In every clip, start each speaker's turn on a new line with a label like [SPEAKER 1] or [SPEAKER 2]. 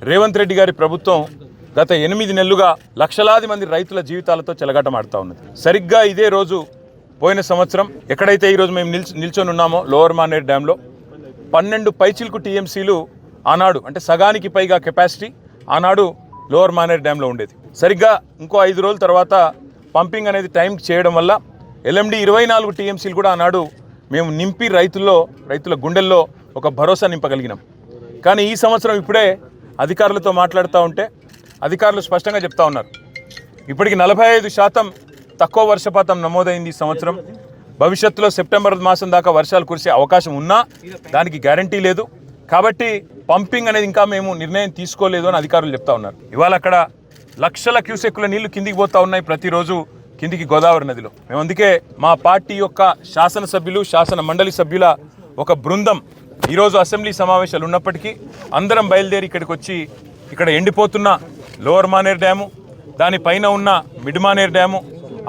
[SPEAKER 1] రేవంత్ రెడ్డి గారి ప్రభుత్వం గత 8 నెలలుగా లక్షలాది మంది రైతుల జీవితాలతో చెలగాటమాడుతూ ఉన్నది. సరిగ్గా ఇదే రోజు పోయిన సంవత్సరం ఎక్కడైతే ఈరోజు మేము నిల్చొని ఉన్నామో లోవర్ మానేర్ డ్యాంలో 12 పైచిల్కు టీఎంసీలు ఆనాడు అంటే సగానికి పైగా కెపాసిటీ ఆనాడు లోవర్ మానేర్ డ్యాంలో ఉండేది. సరిగ్గా ఇంకో 5 రోజుల తర్వాత పంపింగ్ అనేది టైంకి చేయడం వల్ల ఎల్ఎండి 24 టీఎంసీలు కూడా ఆనాడు మేము నింపి రైతుల గుండెల్లో ఒక భరోసా నింపగలిగినాం. కానీ ఈ సంవత్సరం ఇప్పుడే అధికారులతో మాట్లాడుతూ ఉంటే అధికారులు స్పష్టంగా చెప్తా ఉన్నారు, ఇప్పటికి 45% తక్కువ వర్షపాతం నమోదైంది ఈ సంవత్సరం. భవిష్యత్తులో సెప్టెంబర్ మాసం దాకా వర్షాలు కురిసే అవకాశం ఉన్నా దానికి గ్యారంటీ లేదు. కాబట్టి పంపింగ్ అనేది ఇంకా మేము నిర్ణయం తీసుకోలేదు అని అధికారులు చెప్తా ఉన్నారు. ఇవాళ అక్కడ లక్షల క్యూసెక్కుల నీళ్లు కిందికి పోతా ఉన్నాయి ప్రతిరోజు కిందికి గోదావరి నదిలో. మేము అందుకే మా పార్టీ యొక్క శాసనసభ్యులు శాసన మండలి సభ్యుల ఒక బృందం ఈరోజు అసెంబ్లీ సమావేశాలు ఉన్నప్పటికీ అందరం బయలుదేరి ఇక్కడికి వచ్చి ఇక్కడ ఎండిపోతున్న లోవర్ మానేర్ డ్యాము, దానిపైన ఉన్న మిడ్ మానేర్ డ్యాము,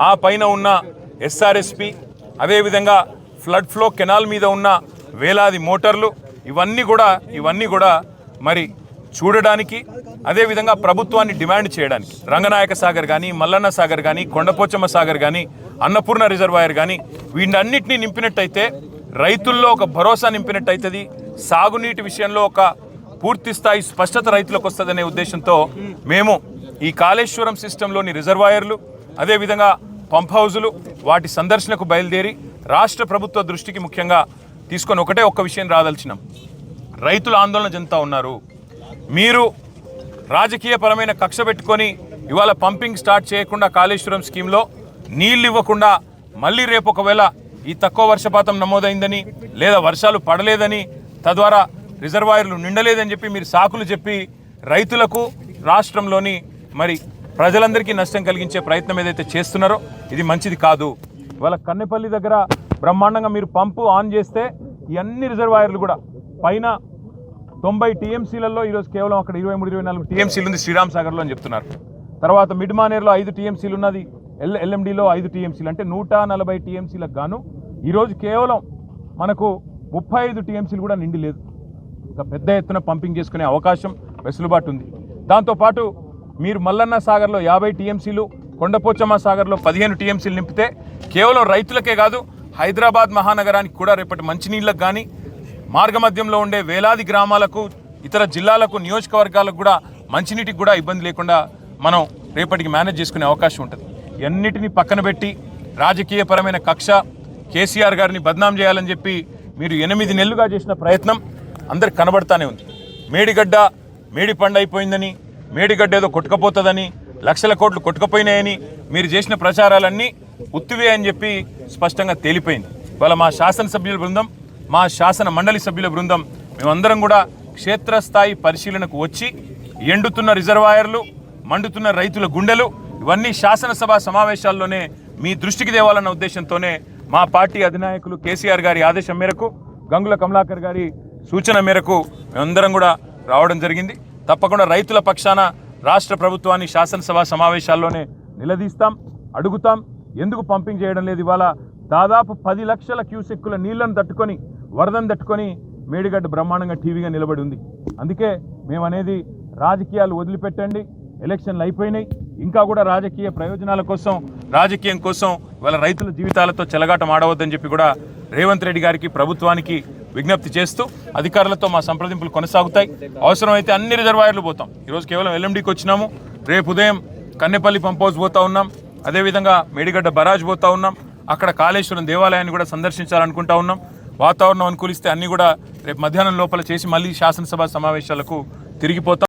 [SPEAKER 1] ఆ పైన ఉన్న ఎస్ఆర్ఎస్పి, అదేవిధంగా ఫ్లడ్ ఫ్లో కెనాల్ మీద ఉన్న వేలాది మోటార్లు ఇవన్నీ కూడా మరి చూడడానికి, అదేవిధంగా ప్రభుత్వాన్ని డిమాండ్ చేయడానికి రంగనాయక సాగర్ కానీ, మల్లన్న సాగర్ కానీ, కొండపోచమ్మ సాగర్ కానీ, అన్నపూర్ణ రిజర్వాయర్ కానీ వీటన్నిటినీ నింపినట్టయితే రైతుల్లో ఒక భరోసా నింపినట్టయితుంది. సాగునీటి విషయంలో ఒక పూర్తి స్థాయి స్పష్టత రైతులకు వస్తుందనే ఉద్దేశంతో మేము ఈ కాళేశ్వరం సిస్టంలోని రిజర్వాయర్లు, అదేవిధంగా పంప్ హౌజులు వాటి సందర్శనకు బయలుదేరి రాష్ట్ర ప్రభుత్వ దృష్టికి ముఖ్యంగా తీసుకొని ఒక్క విషయం రాదలిచినాం. రైతులు ఆందోళన చెందుతూ ఉన్నారు. మీరు రాజకీయపరమైన కక్ష పెట్టుకొని ఇవాళ పంపింగ్ స్టార్ట్ చేయకుండా కాళేశ్వరం స్కీమ్లో నీళ్ళు ఇవ్వకుండా మళ్ళీ రేపు ఒకవేళ ఈ తక్కువ వర్షపాతం నమోదైందని లేదా వర్షాలు పడలేదని తద్వారా రిజర్వాయర్లు నిండలేదని చెప్పి మీరు సాకులు చెప్పి రైతులకు రాష్ట్రంలోని మరి ప్రజలందరికీ నష్టం కలిగించే ప్రయత్నం ఏదైతే చేస్తున్నారో ఇది మంచిది కాదు. ఇవాళ కన్నెపల్లి దగ్గర బ్రహ్మాండంగా మీరు పంపు ఆన్ చేస్తే ఈ అన్ని రిజర్వాయర్లు కూడా పైన 90 టీఎంసీలలో ఈరోజు కేవలం అక్కడ 23-24 టీఎంసీలు ఉంది శ్రీరామ్ సాగర్లో అని చెప్తున్నారు. తర్వాత మిడ్ మానేర్లో 5 టీఎంసీలు ఉన్నది, ఎల్ఎండిలో 5 టీఎంసీలు అంటే 140 టీఎంసీలకు గాను ఈరోజు కేవలం మనకు 35 టీఎంసీలు కూడా నిండి లేదు. ఇంకా పెద్ద ఎత్తున పంపింగ్ చేసుకునే అవకాశం వెసులుబాటు ఉంది. దాంతోపాటు మీరు మల్లన్న సాగర్లో 50 టీఎంసీలు, కొండపోచమ్మ సాగర్లో 15 టీఎంసీలు నింపితే కేవలం రైతులకే కాదు హైదరాబాద్ మహానగరానికి కూడా రేపటి మంచినీళ్ళకు కానీ మార్గమధ్యంలో ఉండే వేలాది గ్రామాలకు, ఇతర జిల్లాలకు, నియోజకవర్గాలకు కూడా మంచినీటికి కూడా ఇబ్బంది లేకుండా మనం రేపటికి మేనేజ్ చేసుకునే అవకాశం ఉంటుంది. ఇవన్నిటినీ పక్కన పెట్టి రాజకీయపరమైన కక్ష, కేసీఆర్ గారిని బద్నాం చేయాలని చెప్పి మీరు 8 నెలలుగా చేసిన ప్రయత్నం అందరికి కనబడతానే ఉంది. మేడి పండు అయిపోయిందని, మేడిగడ్డ ఏదో కొట్టుకపోతుందని, లక్షల కోట్లు కొట్టుకపోయినాయని మీరు చేసిన ప్రచారాలన్నీ ఉత్తివే అని చెప్పి స్పష్టంగా తేలిపోయింది. ఇవాళ మా శాసనసభ్యుల బృందం, మా శాసన మండలి సభ్యుల బృందం మేమందరం కూడా క్షేత్రస్థాయి పరిశీలనకు వచ్చి ఎండుతున్న రిజర్వాయర్లు, మండుతున్న రైతుల గుండెలు ఇవన్నీ శాసనసభ సమావేశాల్లోనే మీ దృష్టికి తేవాలన్న ఉద్దేశంతోనే మా పార్టీ అధినాయకులు కేసీఆర్ గారి ఆదేశం మేరకు, గంగుల కమలాకర్ గారి సూచన మేరకు మేమందరం కూడా రావడం జరిగింది. తప్పకుండా రైతుల పక్షాన రాష్ట్ర ప్రభుత్వాన్ని శాసనసభ సమావేశాల్లోనే నిలదీస్తాం, అడుగుతాం. ఎందుకు పంపింగ్ చేయడం లేదు? ఇవాళ దాదాపు 10 లక్షల క్యూసెక్కుల నీళ్లను తట్టుకొని, వరదను తట్టుకొని మేడిగడ్డ బ్రహ్మాండంగా టీవీగా నిలబడి ఉంది. అందుకే మేమనేది రాజకీయాలు వదిలిపెట్టండి, ఎలక్షన్లు అయిపోయినాయి, ఇంకా కూడా రాజకీయ ప్రయోజనాల కోసం, రాజకీయం కోసం ఇవాళ రైతుల జీవితాలతో చెలగాటం ఆడవద్దని చెప్పి కూడా రేవంత్ రెడ్డి గారికి, ప్రభుత్వానికి విజ్ఞప్తి చేస్తూ అధికారులతో మా సంప్రదింపులు కొనసాగుతాయి. అవసరమైతే అన్ని రిజర్వాయర్లు పోతాం. ఈరోజు కేవలం ఎల్ఎండికి వచ్చినాము, రేపు ఉదయం కన్నెపల్లి పంప్ హౌస్ పోతా ఉన్నాం, అదేవిధంగా మేడిగడ్డ బరాజ్ పోతా ఉన్నాం, అక్కడ కాళేశ్వరం దేవాలయాన్ని కూడా సందర్శించాలనుకుంటా ఉన్నాం. వాతావరణం అనుకూలిస్తే అన్నీ కూడా రేపు మధ్యాహ్నం లోపల చేసి మళ్ళీ శాసనసభ సమావేశాలకు తిరిగిపోతాం.